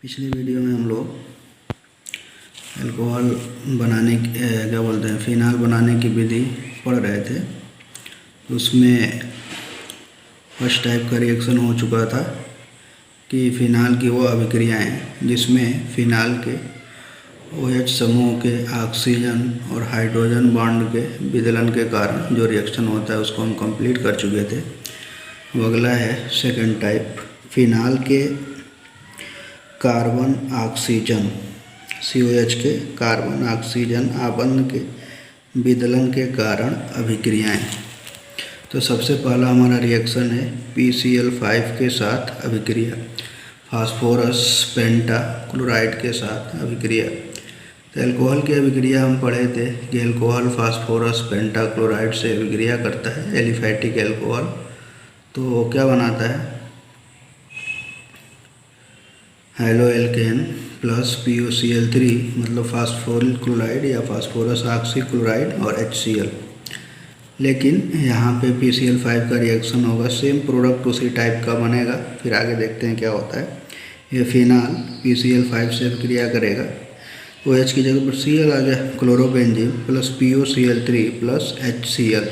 पिछली वीडियो में हम लोग अल्कोहल बनाने की क्या बोलते हैं फिनाल बनाने की विधि पढ़ रहे थे। उसमें फर्स्ट टाइप का रिएक्शन हो चुका था कि फिनाल की वो अभिक्रियाएं जिसमें फिनाल के OH समूह के ऑक्सीजन और हाइड्रोजन बॉन्ड के विदलन के कारण जो रिएक्शन होता है उसको हम कंप्लीट कर चुके थे। अब अगला है सेकंड टाइप, फिनाल के कार्बन ऑक्सीजन COH के कार्बन ऑक्सीजन आबंध के विदलन के कारण अभिक्रियाएं। तो सबसे पहला हमारा रिएक्शन है PCl5 के साथ अभिक्रिया, फास्फोरस पेंटा क्लोराइड के साथ अभिक्रिया। तो अल्कोहल की अभिक्रिया हम पढ़े थे कि अल्कोहल फास्फोरस पेंटा क्लोराइड से अभिक्रिया करता है, एलिफैटिक अल्कोहल। तो क्या बनाता है, हेलो एल्केन प्लस POCl3 मतलब फास्फोरिल क्लोराइड या फास्फोरस ऑक्सी क्लोराइड और HCl। लेकिन यहाँ पे PCl5 का रिएक्शन होगा, सेम प्रोडक्ट उसी टाइप का बनेगा। फिर आगे देखते हैं क्या होता है। ये फिनाल PCl5 से क्रिया करेगा, OH की जगह पर Cl आ गया, chlorobenzene plus POCl3 plus HCl।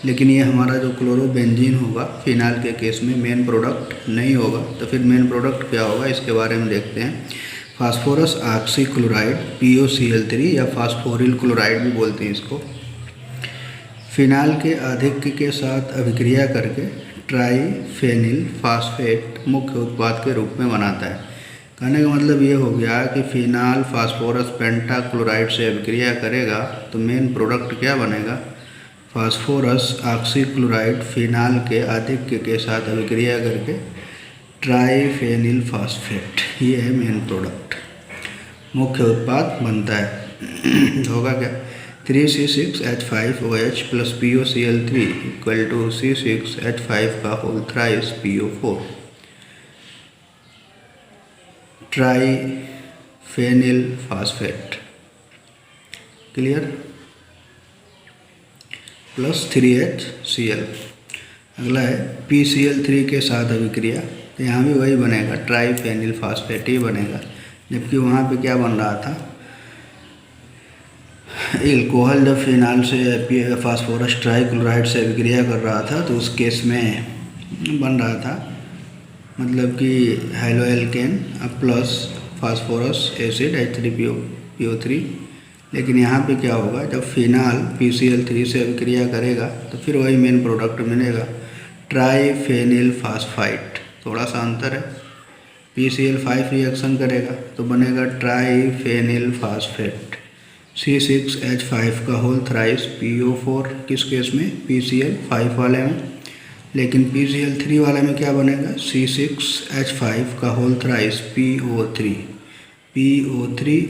लेकिन ये हमारा जो क्लोरोबेंजीन होगा फिनाल के केस में मेन प्रोडक्ट नहीं होगा। तो फिर मेन प्रोडक्ट क्या होगा इसके बारे में देखते हैं। फास्फोरस ऑक्सी क्लोराइड POCl3 या फास्फोरिल क्लोराइड भी बोलते हैं इसको, फिनाल के आधिक्य के साथ अभिक्रिया करके ट्राइफेनिल फास्फेट मुख्य उत्पाद के रूप में बनाता है। कहने का मतलब ये हो गया कि फिनाल फास्फोरस पेंटा क्लोराइड से अभिक्रिया करेगा तो मेन प्रोडक्ट क्या बनेगा, फास्फोरस ऑक्सी क्लोराइड फिनाल के आधिक्य के साथ अभिक्रिया करके ट्राइफेनिल फास्फेट, ये है मेन प्रोडक्ट, मुख्य उत्पाद बनता है। होगा क्या, 3C6H5OH plus POCl3 equal to C6H5 का whole thrice PO4, triphenyl phosphate. Clear, plus 3HCl। अगला है PCl3 के साथ अभिक्रिया, तो यहाँ भी वही बनेगा, ट्राइफेनिल फास्फेट ही बनेगा। जबकि वहाँ पे क्या बन रहा था, अल्कोहल जब फिनाल से फास्फोरस ट्राइक्लोराइड से अभिक्रिया कर रहा था तो उस केस में बन रहा था मतलब कि haloalkane plus phosphorus acid H3PO3। लेकिन यहाँ पे क्या होगा, जब फिनाल PCl3 से अभिक्रिया करेगा तो फिर वही मेन प्रोडक्ट मिलेगा, ट्राइफेनिल फास्फाइट। थोड़ा सा अंतर है, PCl5 रिएक्शन करेगा तो बनेगा ट्राइफेनिल फास्फेट, C6H5 का होल थ्राइस PO4 किस केस में, PCl5 वाले में। लेकिन PCl3 वाले में क्या बनेगा, C6H5 का होल थ्राइस PO3,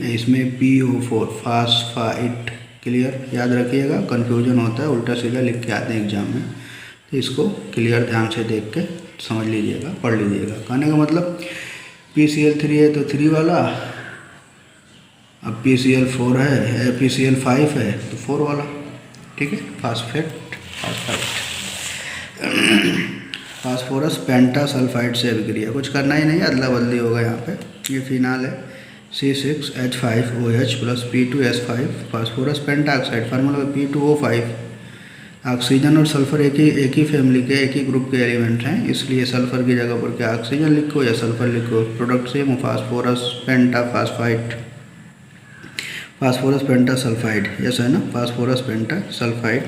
इसमें PO4 फास्फाइट। क्लियर, याद रखिएगा, कन्फ्यूजन होता है, उल्टा सीधा लिख के आते हैं एग्जाम में, तो इसको क्लियर ध्यान से देख के समझ लीजिएगा, पढ़ लीजिएगा। कहने का मतलब PCl3 है तो 3 वाला, अब PCl4 है, PCl5 है तो 4 वाला। ठीक है, फास्फाइट। फास्फोरस पेंटा सल्फाइड से अभिक्रिया, कुछ करना ही नहीं, अदला बदली होगा यहाँ पे। ये फिनाल है C6H5OH प्लस P2S5 फास्फोरस पेंटा ऑक्साइड, फार्मूला P2O5। ऑक्सीजन और सल्फर एक ही फैमिली के, एक ही ग्रुप के एलिमेंट हैं, इसलिए सल्फर की जगह पर क्या ऑक्सीजन लिखो या सल्फर लिखो, प्रोडक्ट सेम, फास्फोरस पेंटा फास्फाइट, फास्फोरस पेंटा सल्फाइड, यस है ना, फास्फोरस पेंटा सल्फाइड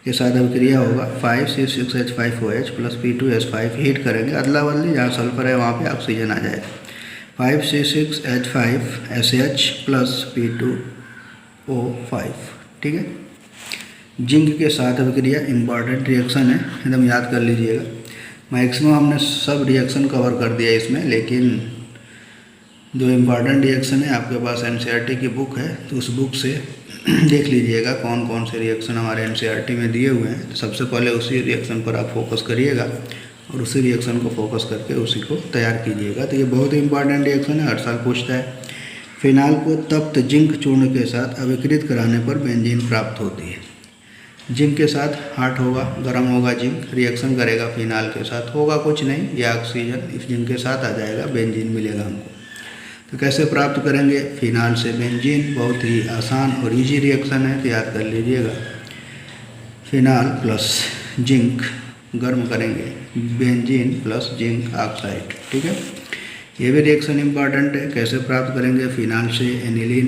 के साथ अभिक्रिया होगा 5C6H5OH प्लस P2S5, हीट करेंगे, अदला बदली, जहाँ सल्फर है वहाँ पे ऑक्सीजन आ जाएगा, 5C6H5SH प्लस P2O5। ठीक है, जिंक के साथ अभिक्रिया इंपॉर्टेंट रिएक्शन है, एकदम याद कर लीजिएगा। मैक्सिमम हमने सब रिएक्शन कवर कर दिया इसमें, लेकिन जो इम्पॉर्टेंट रिएक्शन है आपके पास NCERT की बुक है तो उस बुक से देख लीजिएगा कौन कौन से रिएक्शन हमारे NCERT में दिए हुए हैं। तो सबसे पहले उसी रिएक्शन पर आप फोकस करिएगा और उसी रिएक्शन को फोकस करके उसी को तैयार कीजिएगा। तो ये बहुत ही इंपॉर्टेंट रिएक्शन है, हर साल पूछता है। फिनाल को तप्त जिंक चूर्ण के साथ अभिक्रित कराने पर बेंजीन प्राप्त होती है। जिंक के साथ हार्ट होगा, गर्म होगा, जिंक रिएक्शन करेगा फिनाल के साथ, होगा कुछ नहीं, ये ऑक्सीजन इस जिंक के साथ आ जाएगा, बेंजीन मिलेगा हमको। तो कैसे प्राप्त करेंगे? फिनाल से बेंजीन, बहुत ही आसान और इजी रिएक्शन है, तो याद कर लीजिएगा। फिनाल प्लस जिंक गर्म करेंगे, बेंजीन प्लस जिंक ऑक्साइड, ठीक है। ये भी रिएक्शन इंपॉर्टेंट है। कैसे प्राप्त करेंगे? फिनाल से एनिलीन।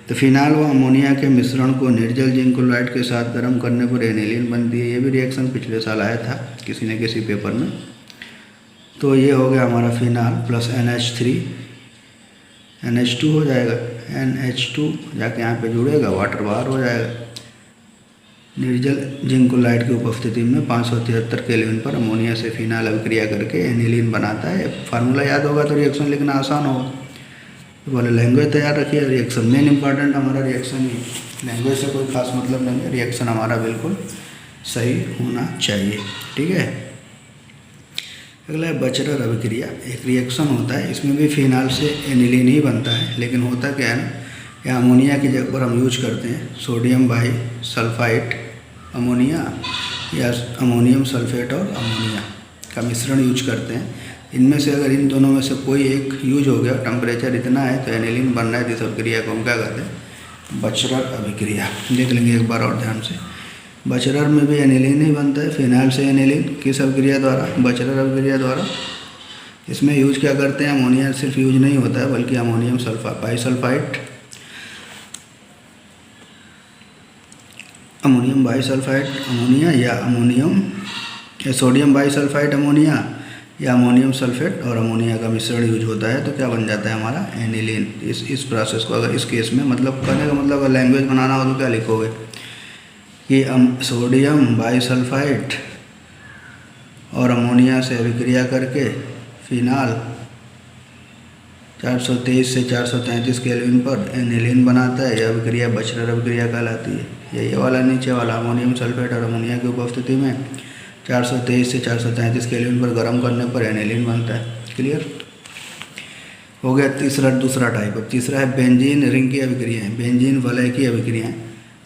तो फिनाल व अमोनिया के मिश्रण को निर्जल जिंक क्लोराइड के साथ गर्म करने पर एनिलीन बनती है। ये भी रिएक्शन पिछले साल आया था किसी न किसी पेपर में। तो ये हो गया हमारा फिनाल प्लस NH3, NH2 हो जाएगा, NH2 जाके यहाँ पे जुड़ेगा, वाटर बाहर हो जाएगा। निर्जल जिंक क्लोराइड की उपस्थिति में 573 केल्विन पर अमोनिया से फिनाल अभिक्रिया करके एनिलीन बनाता है। फार्मूला याद होगा तो रिएक्शन लिखना आसान होगा। तो बोले लैंग्वेज तैयार रखिए। रिएक्शन मेन इंपॉर्टेंट हमारा रिएक्शन ही, लैंग्वेज से कोई खास मतलब नहीं है, रिएक्शन हमारा बिल्कुल सही होना चाहिए, ठीक है। अगला है बचरर अभिक्रिया। एक रिएक्शन होता है, इसमें भी फिनाल से एनिलीन ही बनता है, लेकिन होता क्या है ना, या अमोनिया की जगह पर हम यूज करते हैं सोडियम बाई सल्फाइड अमोनिया या अमोनियम सल्फेट और अमोनिया का मिश्रण यूज करते हैं। इनमें से अगर इन दोनों में से कोई एक यूज हो गया, टेम्परेचर इतना है तो एनिलीन बन रहा है, इस अभिक्रिया को हम क्या कहते हैं? बचरर अभिक्रिया। देख लेंगे एक बार और ध्यान से। बचरर में भी एनिलीन ही बनता है, फिनाल से एनिलीन। किस अभिक्रिया द्वारा? बचरर अभिक्रिया द्वारा। इसमें यूज क्या करते हैं? अमोनिया सिर्फ यूज नहीं होता है, बल्कि अमोनियम बाईसल्फाइड, अमोनियम बाईसल्फाइड अमोनिया या सोडियम बाईसल्फाइड अमोनिया या अमोनियम सल्फेट और अमोनिया का मिश्रण यूज होता है, तो क्या बन जाता है हमारा? एनिलीन। इस प्रोसेस को अगर इस केस में मतलब करने का मतलब अगर लैंग्वेज बनाना हो तो क्या लिखोगे कि सोडियम बाईसल्फाइड और अमोनिया से अभिक्रिया करके फिनाल 423 से 433 केल्विन पर एनिलीन बनाता है। यह अभिक्रिया बचरर अभिक्रिया कहलाती है। ये वाला नीचे वाला अमोनियम सल्फेट और अमोनिया की उपस्थिति में 423 से 433 केल्विन पर गर्म करने पर एनिलीन बनता है। क्लियर हो गया। दूसरा टाइप। अब तीसरा है बेंजीन रिंग की अभिक्रियाएँ, बेंजीन वलय की अभिक्रियाएँ।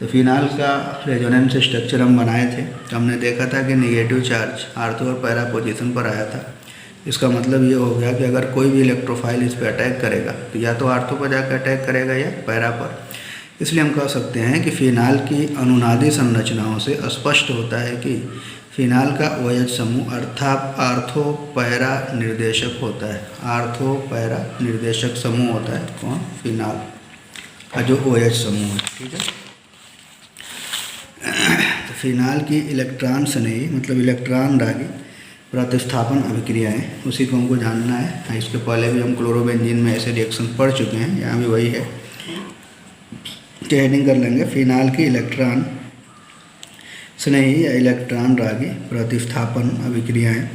तो फिनाल का रेजोनेंस स्ट्रक्चर हम बनाए थे, तो हमने देखा था कि निगेटिव चार्ज आर्थो और पैरा पोजीशन पर आया था। इसका मतलब ये हो गया कि अगर कोई भी इलेक्ट्रोफाइल इस पर अटैक करेगा तो या तो आर्थो पर जाकर अटैक करेगा या पैरा पर। इसलिए हम कह सकते हैं कि फिनाल की अनुनादी संरचनाओं से स्पष्ट होता है कि फिनाल का OH समूह अर्थात आर्थो पैरा निर्देशक होता है। आर्थो पैरा निर्देशक समूह होता है कौन? फिनाल का जो OH समूह है, ठीक है। तो फिनाल की इलेक्ट्रॉन स्नेही मतलब इलेक्ट्रॉन रागी प्रतिस्थापन अभिक्रियाएँ, उसी को हमको जानना है। इसके पहले भी हम क्लोरोबेंजीन में ऐसे रिएक्शन पढ़ चुके हैं, यहाँ भी वही है। हेडिंग कर लेंगे फिनाल की इलेक्ट्रॉन स्नेही या इलेक्ट्रॉन रागी प्रतिस्थापन अभिक्रियाएँ।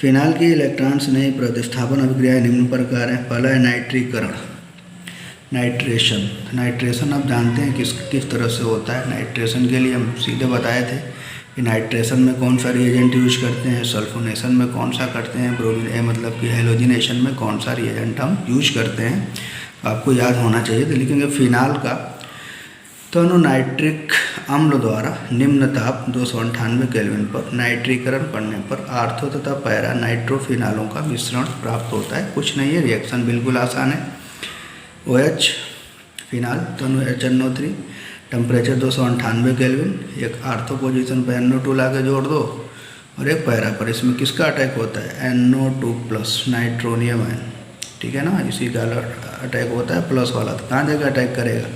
फिनाल की इलेक्ट्रॉन स्नेही प्रतिस्थापन अभिक्रियाएँ निम्न प्रकार हैं। पहला है नाइट्रीकरण, नाइट्रेशन। नाइट्रेशन आप जानते हैं किस तरह से होता है। नाइट्रेशन के लिए हम सीधे बताए थे कि नाइट्रेशन में कौन सा रिएजेंट यूज करते हैं, सल्फोनेशन में कौन सा करते हैं, ब्रोमिन मतलब कि हेलोजिनेशन में कौन सा रिएजेंट हम यूज करते हैं, आपको याद होना चाहिए। तो लिखेंगे फिनाल का तनु नाइट्रिक अम्ल द्वारा निम्न ताप 298 केल्विन पर नाइट्रीकरण करने पर आर्थो तथा पैरा नाइट्रोफिनालों का मिश्रण प्राप्त होता है। कुछ नहीं है, रिएक्शन बिल्कुल आसान है। OH फिनाल तनु HNO3, टेम्परेचर 298 केल्विन, एक आर्थो पोजीशन पर NO2 ला के जोड़ दो और एक पैरा पर। इसमें किसका अटैक होता है? NO2+ नाइट्रोनियम आयन, ठीक है ना। इसी का अटैक होता है प्लस वाला। तो कहाँ जाकर अटैक करेगा?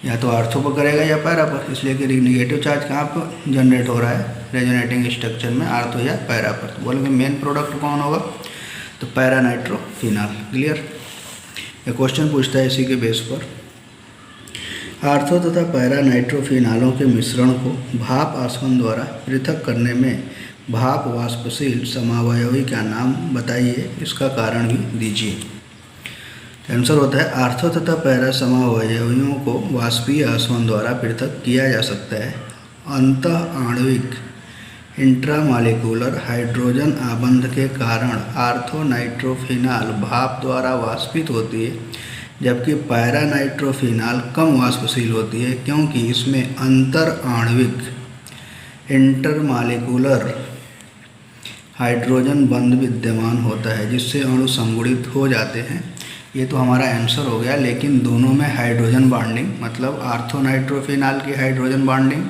या तो आर्थो पर करेगा या पैरा पर, इसलिए कि निगेटिव चार्ज कहाँ पर जनरेट हो रहा है? रेजोनेटिंग स्ट्रक्चर में आर्थो या पैरा पर। तो बोलेंगे मेन प्रोडक्ट कौन होगा? तो पैरा नाइट्रोफिनाल। क्लियर। ये क्वेश्चन पूछता है इसी के बेस पर। आर्थो तथा पैरा नाइट्रोफिनालों के मिश्रण को भाप आसवन द्वारा पृथक करने में भाप वाष्पशील समावयवी का नाम बताइए, इसका कारण भी दीजिए। आंसर होता है आर्थो तथा पैरा समावयवियों को वाष्पीय आसवन द्वारा पृथक किया जा सकता है। अंतः आणविक इंट्रामालिकुलर हाइड्रोजन आबंध के कारण आर्थो नाइट्रोफिनाल भाप द्वारा वाष्पित होती है, जबकि पैरा नाइट्रोफिनाल कम वाष्पशील होती है, क्योंकि इसमें अंतर आणविक इंटरमालिकुलर हाइड्रोजन बंध विद्यमान होता है, जिससे अणु संगुणित हो जाते हैं। ये तो हमारा आंसर हो गया, लेकिन दोनों में हाइड्रोजन बॉन्डिंग, मतलब आर्थोनाइट्रोफिनाल की हाइड्रोजन बॉन्डिंग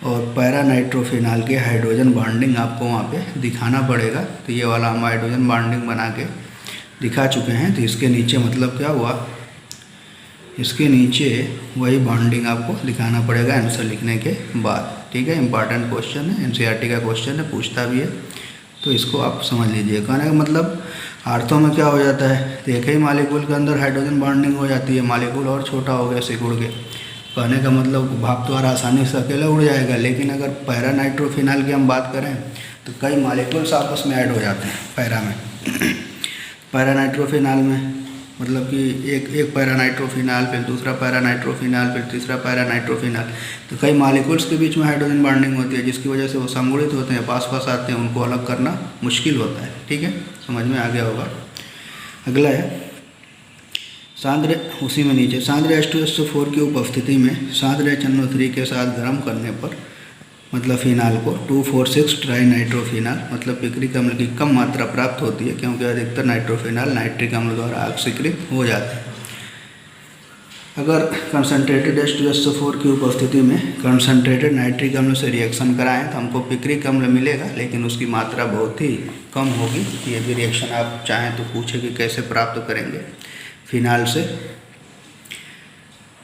और पैरानाइट्रोफिनाल की हाइड्रोजन बॉन्डिंग आपको वहाँ पे दिखाना पड़ेगा। तो ये वाला हम हाइड्रोजन बॉन्डिंग बना के दिखा चुके हैं। तो इसके नीचे मतलब क्या हुआ, इसके नीचे वही बॉन्डिंग आपको दिखाना पड़ेगा आंसर लिखने के बाद। ठीक है, इंपॉर्टेंट क्वेश्चन है, एनसीईआरटी का क्वेश्चन है, पूछता भी है, तो इसको आप समझ लीजिए। कहने का मतलब आर्थो में क्या हो जाता है, तो एक ही मालिक्यूल के अंदर हाइड्रोजन बॉन्डिंग हो जाती है, मालिक्यूल और छोटा हो गया सिकुड़ के। कहने का मतलब भाप द्वारा आसानी से अकेला उड़ जाएगा। लेकिन अगर पैरानाइट्रोफिनाल की हम बात करें तो कई मालिक्यूल्स आपस में ऐड हो जाते हैं पैरा में। पैरानाइट्रोफिनाल में मतलब कि एक पैरानाइट्रोफिनाल, फिर दूसरा पैरानाइट्रोफिनाल, फिर तीसरा पैरानाइट्रोफिनाल, तो कई मालिक्यूल्स के बीच में हाइड्रोजन बॉन्डिंग होती है, जिसकी वजह से वो संगुणित होते हैं, पास पास आते हैं, उनको अलग करना मुश्किल होता है। ठीक है, समझ में आ गया होगा। अगला है सांद्र, उसी में नीचे सांद्र H2SO4 की उपस्थिति में सांद्र HNO3 के साथ गर्म करने पर मतलब फिनाल को 2,4,6 ट्राई नाइट्रोफिनाल मतलब पिक्रिक अम्ल की कम मात्रा प्राप्त होती है, क्योंकि अधिकतर नाइट्रोफिनाल नाइट्रिक अम्ल द्वारा ऑक्सीकृत हो जाते हैं। अगर कंसनट्रेटेड H2SO4 की उपस्थिति में कंसनट्रेटेड नाइट्रिक अम्ल से रिएक्शन कराएं तो हमको पिक्रिक अम्ल मिलेगा, लेकिन उसकी मात्रा बहुत ही कम होगी। ये भी रिएक्शन आप चाहें तो पूछे कि कैसे प्राप्त करेंगे फिनाल से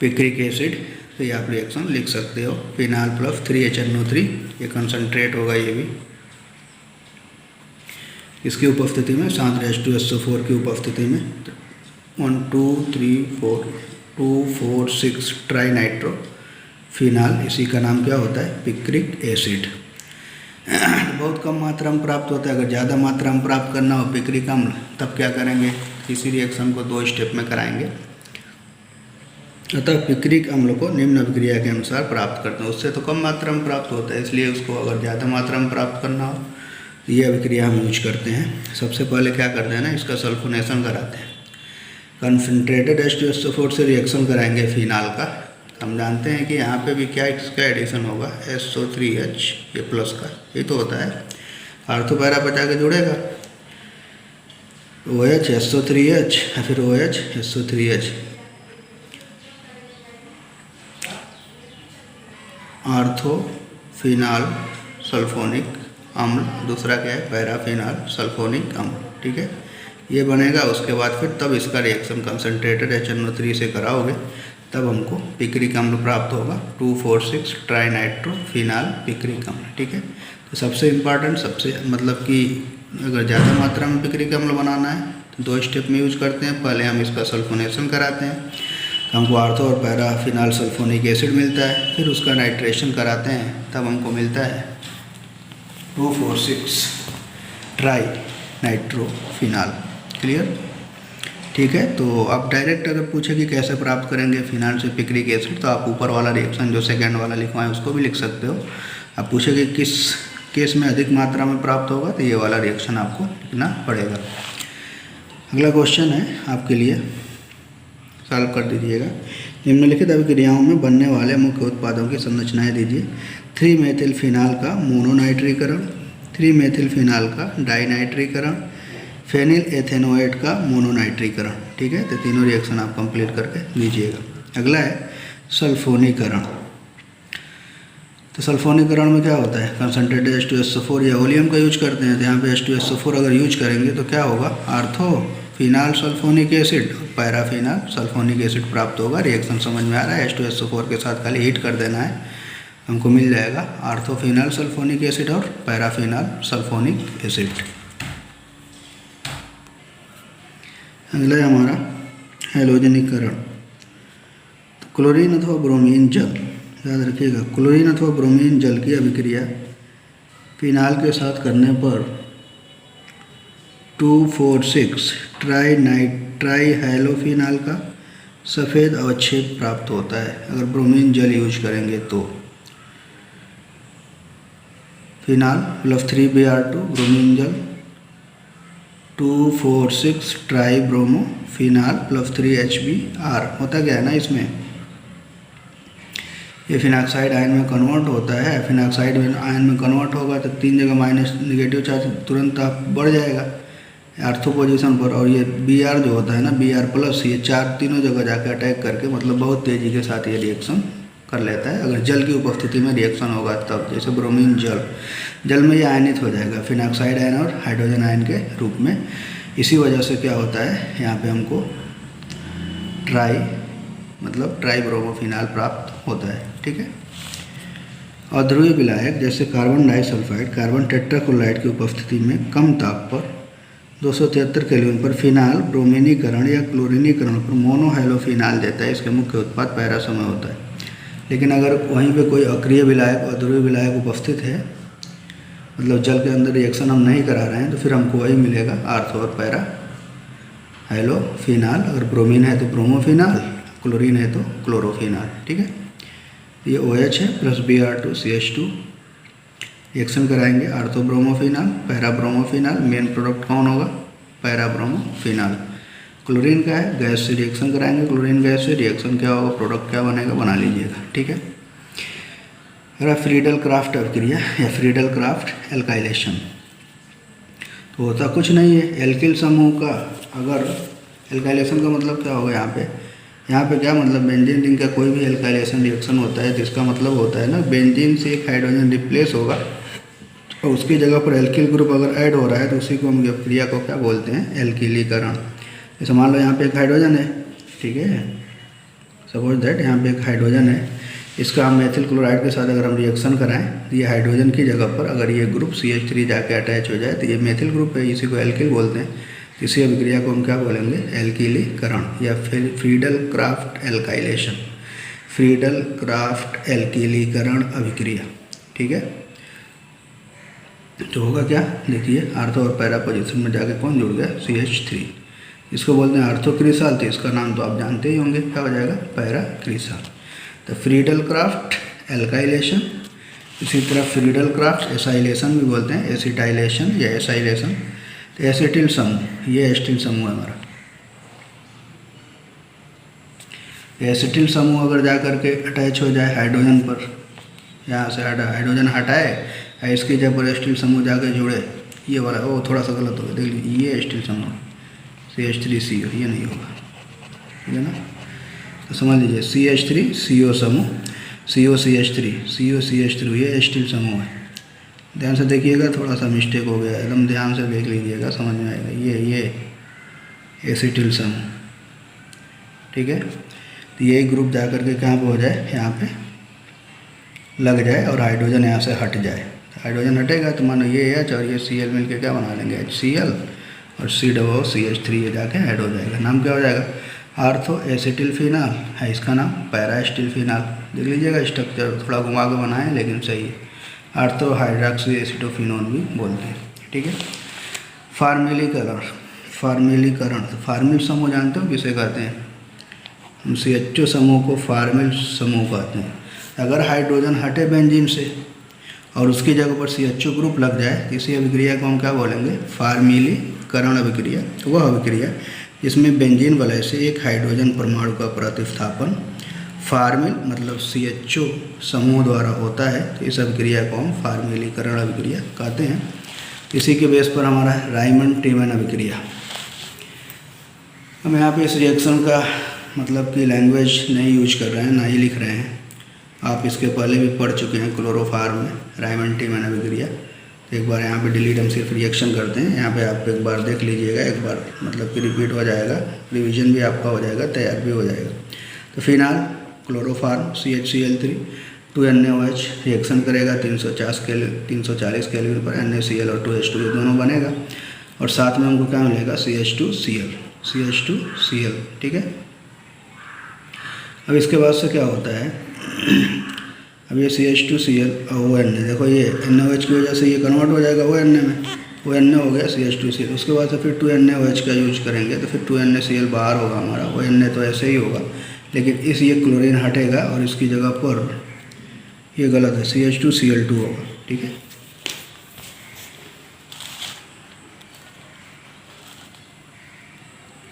पिक्रिक एसिड, तो ये आप रिएक्शन लिख सकते हो। फिनाल प्लस 3HNO3, ये कंसनट्रेट होगा ये भी, इसकी उपस्थिति में सांद्र H2SO4 की उपस्थिति में 1 2 3 4 2 4 6 ट्राई नाइट्रो फिनाल, इसी का नाम क्या होता है, पिक्रिक एसिड। बहुत कम मात्रा में प्राप्त होता है। अगर ज़्यादा मात्रा में प्राप्त करना हो पिक्रिक अम्ल, तब क्या करेंगे, इसी रिएक्शन को 2 स्टेप में कराएंगे। अतः पिक्रिक अम्ल को निम्न अभिक्रिया के अनुसार प्राप्त करते हैं। उससे तो कम मात्रा में प्राप्त होता है, इसलिए उसको अगर ज़्यादा मात्रा में प्राप्त करना हो तो ये अभिक्रिया हम यूज करते हैं। सबसे पहले क्या करते हैं ना, इसका सल्फोनेशन कराते हैं। कंसनट्रेटेड H2SO4 से रिएक्शन कराएंगे फिनाल का। हम जानते हैं कि यहाँ पे भी क्या इसका एडिशन होगा, SO3H, ये प्लस का ये तो होता है, आर्थो पैरा बचा के जुड़ेगा, OH SO3H या फिर OH SO3H, आर्थोफिनाल सल्फोनिक अम्ल, दूसरा क्या है, पैराफिनाल सल्फोनिक अम्ल। ठीक है, ये बनेगा। उसके बाद फिर तब इसका रिएक्शन कंसनट्रेटेड HNO3 से कराओगे, तब हमको पिक्रिक अम्ल प्राप्त होगा, 2,4,6 ट्राई नाइट्रोफिनाल पिक्रिक अम्ल। ठीक है, तो सबसे इम्पॉर्टेंट, सबसे मतलब कि अगर ज़्यादा मात्रा में पिक्रिक अम्ल बनाना है तो 2 स्टेप में यूज करते हैं। पहले हम इसका सल्फोनेशन कराते हैं, हमको आर्थो और पैराफिनाल सल्फोनिक एसिड मिलता है, फिर उसका नाइट्रेशन कराते हैं, तब हमको मिलता है 2,4,6 ट्राई नाइट्रोफिनाल। क्लियर? ठीक है, तो आप डायरेक्ट अगर पूछे कि कैसे प्राप्त करेंगे फिनाल से पिक्रिक एसिड, तो आप ऊपर वाला रिएक्शन जो सेकेंड वाला लिखवाएं उसको भी लिख सकते हो। आप पूछे कि किस केस में अधिक मात्रा में प्राप्त होगा, तो ये वाला रिएक्शन आपको लिखना पड़ेगा। अगला क्वेश्चन है आपके लिए, सॉल्व कर दीजिएगा। निम्नलिखित अभिक्रियाओं में बनने वाले मुख्य उत्पादों की संरचनाएं दीजिए। 3-मेथिल फिनाल का मोनोनाइट्रीकरण, 3-मेथिल फिनाल का डाइनाइट्रीकरण, फेनिल एथेनोएट का मोनोनाइट्रीकरण। ठीक है, तो तीनों रिएक्शन आप कंप्लीट करके दीजिएगा। अगला है सल्फोनीकरण। तो सल्फोनीकरण में क्या होता है, कंसनट्रेटेड H2SO4 या ओलियम का यूज करते हैं। तो यहाँ पे H2SO4 अगर यूज करेंगे तो क्या होगा, आर्थोफिनाल सल्फोनिक एसिड, पैराफिनाल सल्फोनिक एसिड प्राप्त होगा। रिएक्शन समझ में आ रहा है, H2SO4 के साथ खाली हीट कर देना है, हमको मिल जाएगा आर्थोफिनाल सल्फोनिक एसिड और पैराफिनाल सल्फोनिक एसिड। अगला है हमारा हैलोजनीकरण। तो क्लोरीन अथवा ब्रोमीन जल, याद रखिएगा, क्लोरीन अथवा ब्रोमीन जल की अभिक्रिया फिनाल के साथ करने पर 2,4,6 ट्राई हैलोफिनाल का सफ़ेद अवक्षेप प्राप्त होता है अगर ब्रोमीन जल यूज करेंगे तो। फिनाल प्लस 3Br2 ब्रोमीन जल, 2,4,6 try bromo phenol plus 3HBr। होता क्या है ना, इसमें ये फिनाक्साइड आयन में कन्वर्ट होता है। फिनाक्साइड आयन में कन्वर्ट होगा तो 3 जगह माइनस नेगेटिव चार्ज तुरंत आप बढ़ जाएगा, आर्थो पोजीशन पर, और ये Br जो होता है ना, Br+, ये तीनों जगह जाकर अटैक करके मतलब बहुत तेज़ी के साथ ये रिएक्शन कर लेता है। अगर जल की उपस्थिति में रिएक्शन होगा तब, जैसे ब्रोमीन जल में ये आयनित हो जाएगा फिनॉक्साइड आयन और हाइड्रोजन आयन के रूप में। इसी वजह से क्या होता है, यहाँ पे हमको ट्राई ब्रोमोफिनाल प्राप्त होता है। ठीक है। अध्रुवीय विलायक जैसे कार्बन डाइसल्फाइड, कार्बन टेट्राक्लोराइड की उपस्थिति में कम ताप पर 273 केल्विन पर फिनाल ब्रोमीनीकरण या क्लोरीनीकरण पर मोनोहाइलोफिनाल देता है। इसके मुख्य उत्पाद पैरासमय होता है। लेकिन अगर वहीं पे कोई अक्रिय विलायक, अध्रुवीय विलायक उपस्थित है, मतलब जल के अंदर रिएक्शन हम नहीं करा रहे हैं, तो फिर हमको वही मिलेगा आर्थो और पैरा हाइलोफिनाल। अगर ब्रोमीन है तो ब्रोमोफिनाल, क्लोरीन है तो क्लोरोफिनाल। ठीक है। ये OH है प्लस Br2CH2 रिएक्शन कराएंगे आर्थो ब्रोमोफिनाल, पैरा ब्रोमोफिनाल। मेन प्रोडक्ट कौन होगा, पैरा ब्रोमोफिनाल। क्लोरीन का है, गैस से रिएक्शन कराएंगे, क्लोरीन गैस से रिएक्शन क्या होगा, प्रोडक्ट क्या बनेगा, बना लीजिएगा। ठीक है। फ्रीडल क्राफ्ट अभिक्रिया या फ्रीडल क्राफ्ट एल्काइलेशन, तो होता कुछ नहीं है। एल्किल समूह का अगर एल्काइलेशन का मतलब क्या होगा, यहाँ पे क्या मतलब, बेंजीन रिंग का कोई भी एल्काइलेशन रिएक्शन होता है, जिसका मतलब होता है ना, बेंजीन से एक हाइड्रोजन रिप्लेस होगा और उसकी जगह पर एल्किल ग्रुप अगर ऐड हो रहा है तो उसी को हम क्रिया को क्या बोलते हैं, एल्किलीकरण। जैसे मान लो यहाँ पे एक हाइड्रोजन है, ठीक है, सपोज दैट यहाँ पे एक हाइड्रोजन है, इसका हम मेथिल क्लोराइड के साथ अगर हम रिएक्शन कराएं तो ये हाइड्रोजन की जगह पर अगर ये ग्रुप CH3 जाके अटैच हो जाए तो ये मेथिल ग्रुप है, इसी को एल्किल बोलते हैं। इसी अभिक्रिया को हम क्या बोलेंगे, एल्किलीकरण या फिर Friedel Crafts alkylation, Friedel Crafts एल्किलीकरण अभिक्रिया। ठीक है। तो होगा क्या, देखिए आर्थो और पैरा पोजीशन में जाके कौन जुड़ गया, CH3। इसको बोलते हैं आर्थोक्रिसाल, तो इसका नाम तो आप जानते ही होंगे, क्या हो जाएगा, पैराक्रिसाल। तो फ्रीडल क्राफ्ट एल्काइलेशन, इसी तरह फ्रीडल क्राफ्ट एसाइलेशन भी बोलते हैं, एसिटाइलेशन या एसाइलेशन। तो एसिटिल समूह, ये एसिटिल समूह है हमारा। एसिटिल समूह अगर जा करके अटैच हो जाए हाइड्रोजन पर, यहाँ से हाइड्रोजन हटाए, इसकी जगह पर एसिटिल समूह जाकर जुड़े, ये वाला वो थोड़ा सा गलत हो गया, देख लीजिए, ये एसिटिल समूह CH3CO, ये नहीं होगा, ठीक है ना। तो समझ लीजिए CH3CO समूह, COCH3 ये एसिटिल समूह है। ध्यान से देखिएगा, थोड़ा सा मिस्टेक हो गया, एकदम ध्यान से देख लीजिएगा, समझ में आएगा। ये एसिटिल समूह, ठीक है। तो यही ग्रुप जा कर के कहाँ पे हो जाए, यहाँ पे लग जाए और हाइड्रोजन यहाँ से हट जाए। हाइड्रोजन हटेगा तो मानो ये H और ये Cl मिल के क्या बना लेंगे, HCl, और COCH3 ये जाके ऐड हो जाएगा। नाम क्या हो जाएगा, आर्थो एसिटिल फिनाल है, इसका नाम पैरा एसिटिल फिनाल। देख लीजिएगा स्ट्रक्चर थोड़ा घुमा के बनाए लेकिन सही है। आर्थो हाइड्रॉक्सी एसिटोफिनोन भी बोलते हैं। ठीक है। फार्मिलीकरण, तो फार्मिल समूह जानते हो किसे कहते हैं, CH2 समूह को फार्मिल समूह कहते हैं। अगर हाइड्रोजन हटे बेंजीन से और उसकी जगह पर CH2 ग्रुप लग जाए, इसी अभिक्रिया को हम क्या बोलेंगे, फार्मिलीकरण अभिक्रिया। तो वह अभिक्रिया जिसमें बेंजीन वलय से एक हाइड्रोजन परमाणु का प्रतिस्थापन फार्मिल मतलब CH2 समूह द्वारा होता है, तो इस अभिक्रिया को हम फार्मिलीकरण अभिक्रिया कहते हैं। इसी के बेस पर हमारा रायमंड टीमन अभिक्रिया। हम यहाँ पे इस रिएक्शन का मतलब कि लैंग्वेज नहीं यूज कर रहे हैं, ना ही लिख रहे हैं, आप इसके पहले भी पढ़ चुके हैं क्लोरोफार्म में रायमंड टीमन अभिक्रिया। तो एक बार यहाँ पे डिलीट हम सिर्फ रिएक्शन करते हैं, यहाँ पे आप एक बार देख लीजिएगा, एक बार मतलब कि रिपीट हो जाएगा, रिवीजन भी आपका हो जाएगा, तैयार भी हो जाएगा। तो phenol chloroform CHCl3 2NaOH reaction करेगा 340 केल्विन पर, NaCl और 2H2 ये दोनों बनेगा, और साथ में हमको क्या मिलेगा, CH2Cl। ठीक है। अब इसके बाद से क्या होता है, अब ये CH2Cl और ONa, देखो ये NaOH की वजह से ये कन्वर्ट हो जाएगा ONa में, ONa हो गया CH2Cl। उसके बाद से फिर 2NaOH का यूज करेंगे तो फिर 2NaCl बाहर होगा हमारा, ONa तो ऐसे ही होगा, लेकिन ये क्लोरीन हटेगा और इसकी जगह पर ये गलत है, CH2Cl2 होगा। ठीक है।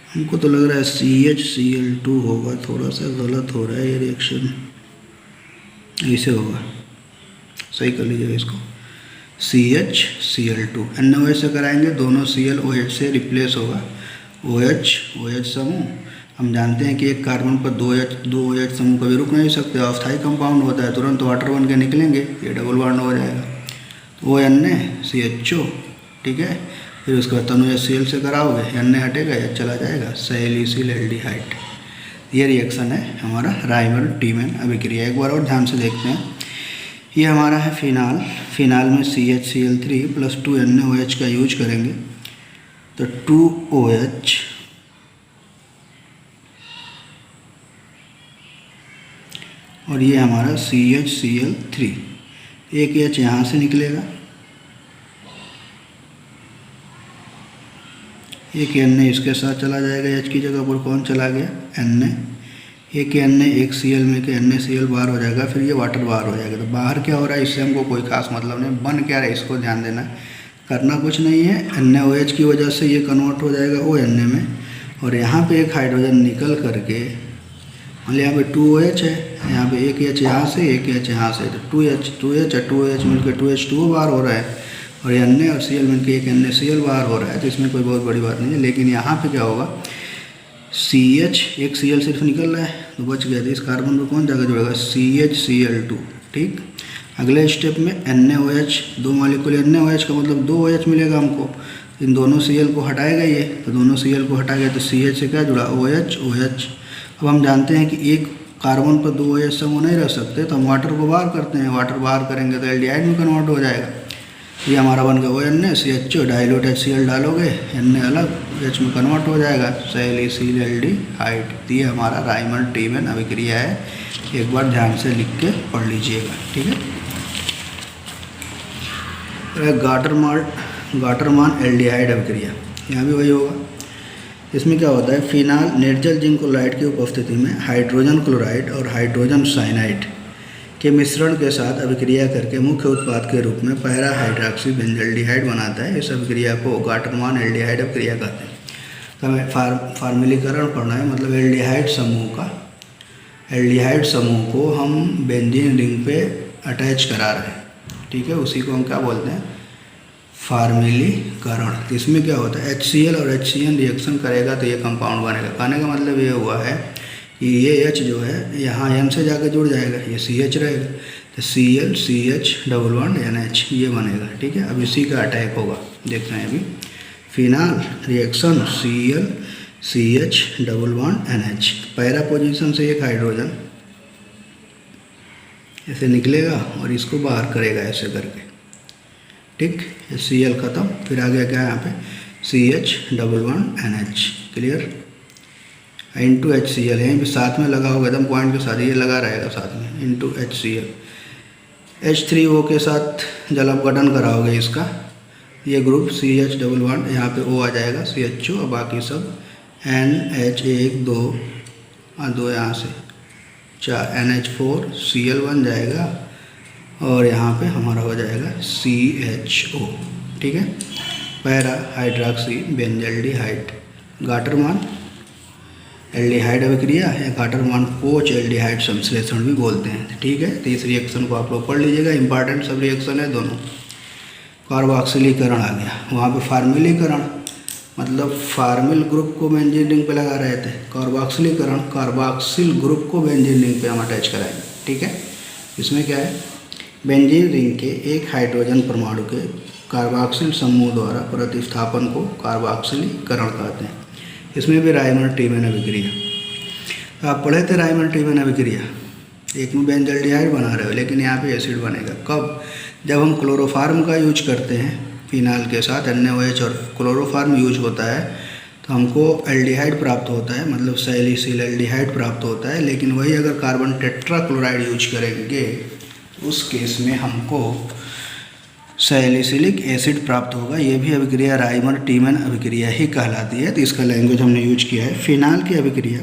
हमको तो लग रहा है CHCl2 होगा, थोड़ा सा गलत हो रहा है ये रिएक्शन, ऐसे होगा, सही कर लीजिएगा इसको। CHCl2। NaOH से कराएंगे, दोनों Cl OH से रिप्लेस होगा। OH समूह, हम जानते हैं कि एक कार्बन पर दो OH समूह कभी रुक नहीं सकते, अस्थायी कंपाउंड होता है, तुरंत वाटर बन के निकलेंगे, ये डबल बॉन्ड हो जाएगा। ONaCHO, ठीक है। फिर उसके बाद तनु HCl से कराओगे, Na हटेगा, H चला जाएगा, सैलिसिल एल्डिहाइड। ये रिएक्शन है हमारा राइमर टीमैन अभिक्रिया। एक बार और ध्यान से देखते हैं। ये हमारा है फिनाल में CHCl3 + 2 NaOH का यूज करेंगे, तो 2OH और ये हमारा CHCl3, एक H यहाँ से निकलेगा, एक Na इसके साथ चला जाएगा, H की जगह पर कौन चला गया, Na। एक Na एक Cl में के NaCl बाहर हो जाएगा, फिर ये वाटर बाहर हो जाएगा। तो बाहर क्या हो रहा है इससे हमको कोई खास मतलब नहीं, बन क्या रहा है इसको ध्यान देना है, करना कुछ नहीं है। NaOH की वजह से ये कन्वर्ट हो जाएगा ONa में, और यहाँ पे एक हाइड्रोजन निकल करके, मान लिया यहाँ पे 2OH है, यहाँ पे एक H यहाँ से, एक H यहाँ से, तो 2H और 2OH मिलकर 2H2O बाहर हो रहा है, और Na और Cl मिलकर एक NaCl बाहर हो रहा है। तो इसमें कोई बहुत बड़ी बात नहीं है। लेकिन यहाँ पे क्या होगा, CH एक Cl सिर्फ निकल रहा है तो बच गया, तो इस कार्बन पर कौन जाकर जुड़ेगा, CHCl2, ठीक। अगले स्टेप में NaOH, दो मॉलिक्यूल NaOH का मतलब 2 OH मिलेगा हमको, इन दोनों Cl को हटाएगा ये, तो दोनों Cl को हटा गया तो CH से क्या जुड़ा, OH। अब हम जानते हैं कि एक कार्बन पर 2 OH समूह नहीं रह सकते, तो हम वाटर को बाहर करते हैं, वाटर बाहर करेंगे तो एल्डिहाइड में कन्वर्ट हो जाएगा। ये हमारा बन गया ONaCHO, डाइल्यूट HCl डालोगे, Na अलग, H में कन्वर्ट हो जाएगा, सैलिसिल एल्डिहाइड। ये हमारा राइमर टीमैन अभिक्रिया है, एक बार ध्यान से लिख के पढ़ लीजिएगा, ठीक है। गाटरमान एल्डिहाइड अभिक्रिया, यहाँ भी वही होगा। इसमें क्या होता है, फिनाल निर्जल जिंक क्लोराइड की उपस्थिति में हाइड्रोजन क्लोराइड और हाइड्रोजन साइनाइड के मिश्रण के साथ अभिक्रिया करके मुख्य उत्पाद के रूप में पैरा हाइड्रॉक्सी बेंजल्डिहाइड बनाता है। इस अभिक्रिया को गाटरमान एल्डिहाइड अभिक्रिया कहते हैं। तो हमें फार्मूलीकरण पढ़ना है, मतलब एल्डिहाइड समूह को हम बेंजीन रिंग पे अटैच करा रहे हैं, ठीक है। उसी को हम क्या बोलते हैं, फार्मूलीकरण। तो इसमें क्या होता है, HCl और HCN रिएक्शन करेगा तो ये कंपाउंड बनेगा। कहने का मतलब ये हुआ है कि ये H जो है यहाँ M से जाकर जुड़ जाएगा, ये CH रहेगा, तो Cl CH double bond NH ये बनेगा, ठीक है। अब इसी का अटैक होगा, देख रहे हैं अभी, final reaction Cl CH double bond NH, para position से एक हाइड्रोजन ऐसे निकलेगा और इसको बाहर करेगा ऐसे करके, ठीक। Cl ख़त्म, फिर आ गया क्या यहाँ पे, CH double bond NH, clear. Into HCl यहीं पे साथ में लगा होगा एकदम पॉइंट के साथ, ये लगा रहेगा साथ में, इंटू HCl। H3O के साथ जल अपघटन कराओगे इसका, ये ग्रुप CH डबल बॉन्ड, यहाँ पे O आ जाएगा CHO, और बाकी सब NH 1 2 और 2 यहाँ से 4 NH4 Cl बन जाएगा, और यहाँ पे हमारा हो जाएगा CHO, ठीक है। Para hydroxy benzaldehyde, Gattermann aldehyde अभिक्रिया या गाटरमान कोच एल्डिहाइड संश्लेषण भी बोलते हैं, ठीक है। तो इस रिएक्शन को आप लोग पढ़ लीजिएगा, इंपॉर्टेंट सब रिएक्शन है दोनों। कार्बोक्सिलीकरण आ गया, वहाँ पे फार्मूलीकरण मतलब फार्मिल ग्रुप को बेंजीन रिंग पे लगा रहे थे, कार्बोक्सिलीकरण कार्बोक्सिल ग्रुप को बेंजीन रिंग पे हम अटैच कराएंगे, ठीक है। इसमें क्या है, बेंजीन रिंग के एक हाइड्रोजन परमाणु के कार्बोक्सिल समूह द्वारा प्रतिस्थापन को कार्बोक्सिलीकरण कहते हैं। इसमें भी राइमर टीमैन अभिक्रिया, तो आप पढ़े थे राइमर टीमैन अभिक्रिया, एक में बेंजल्डिहाइड बना रहे हो, लेकिन यहाँ पे एसिड बनेगा कब, जब हम क्लोरोफार्म का यूज करते हैं फिनाल के साथ, NaOH और क्लोरोफार्म यूज होता है तो हमको एल्डिहाइड प्राप्त होता है, मतलब सैलिसिल एल्डिहाइड प्राप्त होता है। लेकिन वही अगर कार्बन टेट्राक्लोराइड यूज करेंगे उस केस में हमको सैलिसिलिक एसिड प्राप्त होगा। ये भी अभिक्रिया राइमर टीमैन अभिक्रिया ही कहलाती है। तो इसका लैंग्वेज हमने यूज किया है। फिनाल की अभिक्रिया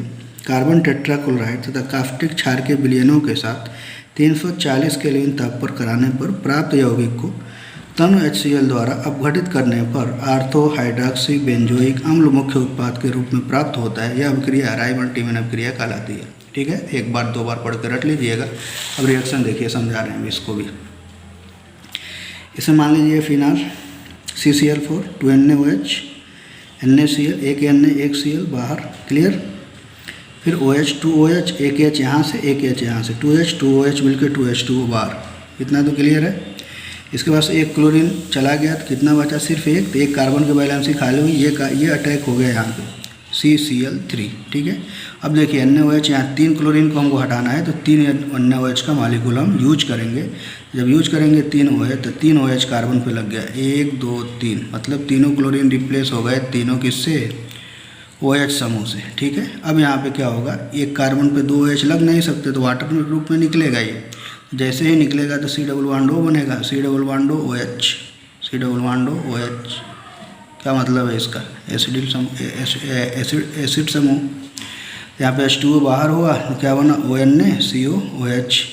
कार्बन टेट्राक्लोराइड तथा कास्टिक क्षार के विलयनों के साथ 340 केल्विन ताप पर कराने पर प्राप्त यौगिक को तनु HCl द्वारा अपघटित करने पर आर्थो हाइड्रॉक्सी बेंजोइक अम्ल मुख्य उत्पाद के रूप में प्राप्त होता है। यह अभिक्रिया राइमर टीमैन अभिक्रिया कहलाती है, ठीक है। एक बार 2 बार पढ़ कर रट लीजिएगा। अब रिएक्शन देखिए, समझा रहे हैं इसको भी। इसमें मान लीजिए फिनाल CCl4 2NaOH NaCl, एक Na एक Cl बाहर, क्लियर। फिर OH 2OH, एक H यहाँ से एक H यहाँ से, 2H 2OH मिलकर 2H2O बाहर। इतना तो क्लियर है। इसके बाद एक क्लोरीन चला गया तो कितना बचा, सिर्फ एक, तो एक कार्बन की बैलेंस ही खाली हुई, ये अटैक हो गया यहाँ पे CCl3, ठीक है। अब देखिए NaOH, यहाँ 3 क्लोरीन को हमको हटाना है तो 3 NaOH का मॉलिक्यूल हम यूज करेंगे। जब यूज करेंगे 3 OH तो 3 OH कार्बन पे लग गया, 1 2 3, मतलब तीनों क्लोरीन रिप्लेस हो गए तीनों किससे, OH समूह से, ठीक है। अब यहाँ पे क्या होगा, एक कार्बन पे 2 OH लग नहीं सकते तो वाटर में ग्रुप में निकलेगा ये, जैसे ही निकलेगा तो C डबल बॉन्ड O बनेगा, C double bond O OH, C double bond O OH। क्या मतलब है इसका, एसिड समूह। यहाँ पे H2O बाहर हुआ तो क्या बना, ONaCO-OH,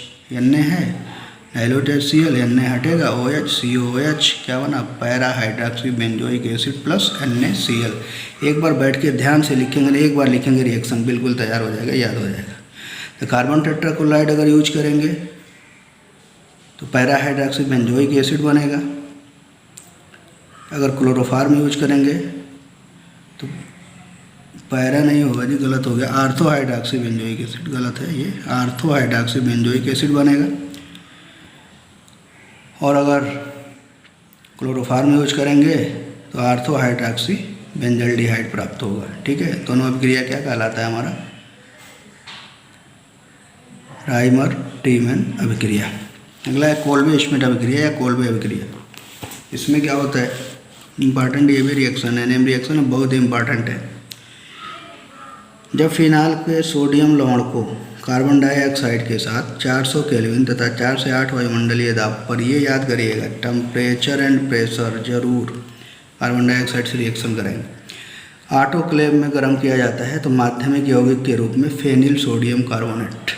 Na है, डाइल्यूट HCl, Na हटेगा, OH COOH, क्या बना, para hydroxy benzoic acid plus NaCl। एक बार बैठ के ध्यान से लिखेंगे, एक बार लिखेंगे, रिएक्शन बिल्कुल तैयार हो जाएगा, याद हो जाएगा। तो कार्बन टेट्राक्लोराइड अगर यूज करेंगे तो पैरा हाइड्रोक्सी बेंजोइक एसिड बनेगा। अगर क्लोरोफार्म यूज करेंगे तो पैरा नहीं होगा जी, गलत हो गया, आर्थो हाइड्रोक्सी बेंजोइक एसिड, गलत है ये, आर्थो हाइड्रोक्सी बेंजोइक एसिड बनेगा। और अगर क्लोरोफार्म यूज करेंगे तो आर्थो हाइड्रोक्सी बेंजल्डिहाइड प्राप्त होगा, ठीक है। दोनों अभिक्रिया क्या कहलाता है हमारा, राइमर टीमैन अभिक्रिया। अगला है कोल्बे श्मिट अभिक्रिया या कोल्बे अभिक्रिया। इसमें क्या होता है, इंपॉर्टेंट ये भी रिएक्शन है, नेम रिएक्शन बहुत इंपॉर्टेंट है। जब फिनाल के सोडियम लवण को कार्बन डाइऑक्साइड के साथ 400 केल्विन तथा 4 से 8 वायुमंडलीय दाब पर, ये याद करिएगा, टेम्परेचर एंड प्रेशर जरूर कार्बन डाइऑक्साइड से रिएक्शन करेंगे। ऑटोक्लेव में गर्म किया जाता है तो माध्यमिक यौगिक के रूप में फेनिल सोडियम कार्बोनेट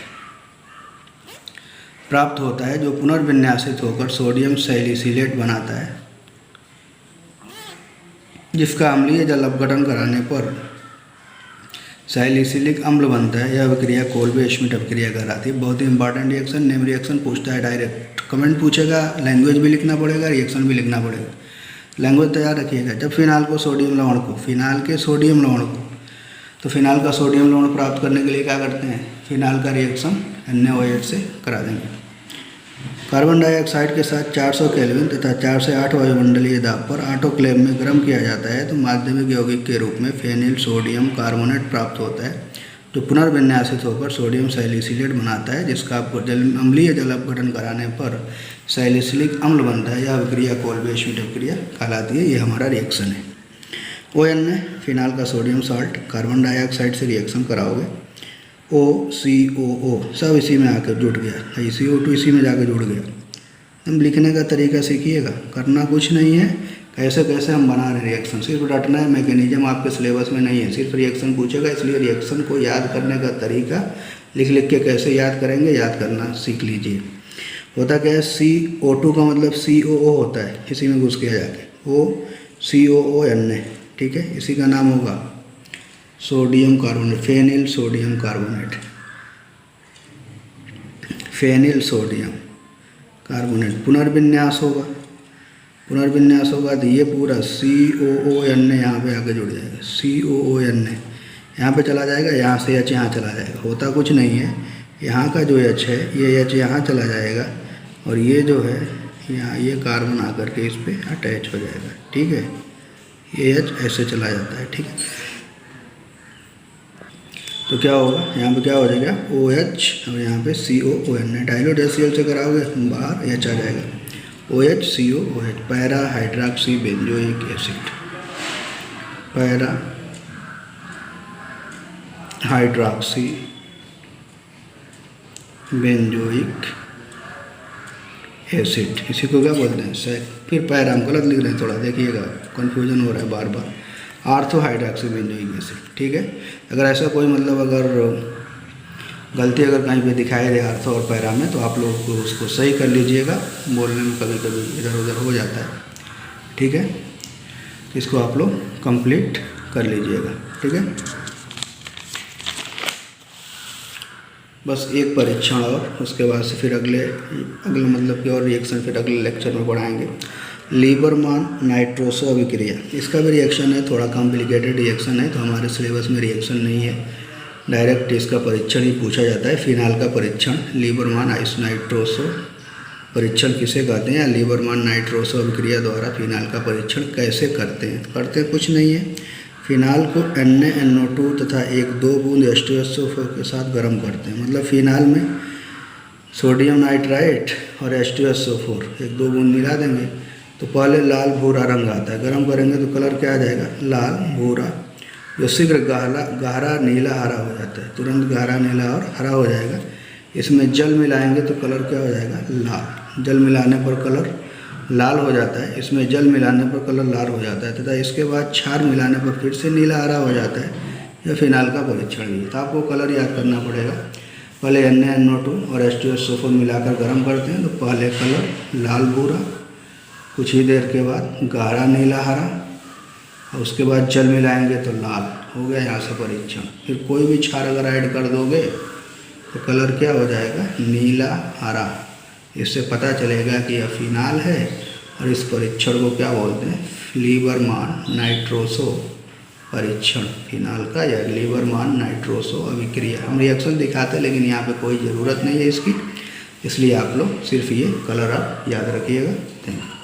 प्राप्त होता है, जो पुनर्विन्यासित होकर सोडियम सैलिसिलेट बनाता है, जिसका अम्लीय जल अपघटन कराने पर सैलिसिलिक अम्ल बनता है। यह अभिक्रिया कोल्बे श्मिट अभिक्रिया कहलाती है। बहुत ही इंपॉर्टेंट रिएक्शन, नेम रिएक्शन पूछता है डायरेक्ट, कमेंट पूछेगा, लैंग्वेज भी लिखना पड़ेगा, रिएक्शन भी लिखना पड़ेगा। लैंग्वेज तैयार रखिएगा। जब फिनाल को सोडियम लवण को, फिनाल के सोडियम लवण को, तो फिनाल का सोडियम लवण प्राप्त करने के लिए क्या करते हैं, फिनाल का रिएक्शन NaOH से करा देंगे। कार्बन डाइऑक्साइड के साथ 400 केल्विन तथा 4 से 8 वायुमंडलीय दाब पर ऑटोक्लेव में गर्म किया जाता है तो माध्यमिक यौगिक के रूप में फेनिल सोडियम कार्बोनेट प्राप्त होता है, जो पुनर्विन्यासित होकर सोडियम सैलिसिलेट बनाता है, जिसका अम्लीय जल अपघटन कराने पर सैलिसिलिक अम्ल बनता है। यह अभिक्रिया कोल्बे श्मिट अभिक्रिया कहलाती है। ये हमारा रिएक्शन है। ON फिनाल का सोडियम साल्ट कार्बन डाइऑक्साइड से रिएक्शन कराओगे, OCOO सब इसी में आकर जुड़ गया, CO2 इसी में जाकर जुड़ गया। हम लिखने का तरीका सीखिएगा, करना कुछ नहीं है, कैसे कैसे हम बना रहे रिएक्शन, सिर्फ रटना है। मैकेनिज्म आपके सिलेबस में नहीं है, सिर्फ रिएक्शन पूछेगा, इसलिए रिएक्शन को याद करने का तरीका लिख लिख के कैसे याद करेंगे, याद करना सीख लीजिए। होता क्या है, CO2 का मतलब COO होता है, इसी में घुस गया जाके, OCOONA, ठीक है, इसी का नाम होगा sodium carbonate, phenyl sodium carbonate, phenyl sodium carbonate. पुनर्विन्यास होगा, पुनर्विन्यास होगा तो ये पूरा COONA यहाँ पे आके जुड़ जाएगा, COONA यहाँ पे चला जाएगा, यहाँ से H यहाँ चला जाएगा। होता कुछ नहीं है, यहाँ का जो H है ये H यहाँ चला जाएगा और ये जो है यहाँ ये कार्बन आकर के इस पर अटैच हो जाएगा, ठीक है। ये H ऐसे चला जाता है, ठीक है। तो क्या होगा, यहाँ पे क्या हो जाएगा OH और यहाँ पे COON, डाइल्यूट HCl से कराओगे बाहर H आ जाएगा, OH COOH, para hydroxy benzoic acid, para hydroxy benzoic acid, इसी को क्या बोलते हैं, फिर पैरा हम गलत लिख रहे हैं, थोड़ा देखिएगा कन्फ्यूजन हो रहा है बार बार, आर्थो हाइड्रोक्सी बेंजोइक एसिड, ठीक है। अगर ऐसा कोई मतलब अगर गलती अगर कहीं पे दिखाई दे आर्थो और पैरा में, तो आप लोग को उसको सही कर लीजिएगा, बोलने में कभी कभी इधर उधर हो जाता है, ठीक है। इसको आप लोग कंप्लीट कर लीजिएगा, ठीक है। बस एक परीक्षण और उसके बाद से फिर अगले मतलब कि और रिएक्शन फिर अगले लेक्चर में पढ़ाएंगे। लीबरमान नाइट्रोसो अभिक्रिया, इसका भी रिएक्शन है, थोड़ा कॉम्प्लिकेटेड रिएक्शन है, तो हमारे सिलेबस में रिएक्शन नहीं है, डायरेक्ट इसका परीक्षण ही पूछा जाता है। फिनाल का परीक्षण लीबरमान आइसोनाइट्रोसो परीक्षण किसे कहते हैं, या लीबरमान नाइट्रोसो अभिक्रिया द्वारा फिनाल का परीक्षण कैसे करते हैं। करते कुछ नहीं है, फिनाल को NaNO2 तथा 1-2 बूंद H2SO4 के साथ गर्म करते हैं। मतलब फिनाल में सोडियम नाइट्राइट और H2SO4 1-2 बूंद मिला देंगे तो पहले लाल भूरा रंग आता है, गर्म करेंगे तो कलर क्या आ जाएगा, लाल भूरा, जो शीघ्र गहरा नीला हरा हो जाता है, तुरंत गहरा नीला और हरा हो जाएगा। इसमें जल मिलाएंगे तो कलर क्या हो जाएगा, लाल। जल मिलाने पर कलर लाल हो जाता है, इसमें जल मिलाने पर कलर लाल हो जाता है तथा इसके बाद क्षार मिलाने पर फिर से नीला हरा हो जाता है। यह फिनाल का परीक्षण भी है। तो आपको कलर याद करना पड़ेगा। पहले NaNO2 और H2SO4 मिलाकर गर्म करते हैं तो पहले कलर लाल भूरा, कुछ ही देर के बाद गहरा नीला हरा, और उसके बाद जल मिलाएंगे तो लाल हो गया यहाँ से परीक्षण। फिर कोई भी क्षार अगर ऐड कर दोगे तो कलर क्या हो जाएगा, नीला हरा। इससे पता चलेगा कि यह फिनाल है। और इस परीक्षण को क्या बोलते हैं, लीबरमान नाइट्रोसो परीक्षण फिनाल का, या लीबरमान नाइट्रोसो अभिक्रिया। हम रिएक्शन दिखाते हैं लेकिन यहाँ पे कोई ज़रूरत नहीं है इसकी, इसलिए आप लोग सिर्फ ये कलर आप याद रखिएगा। Thank you.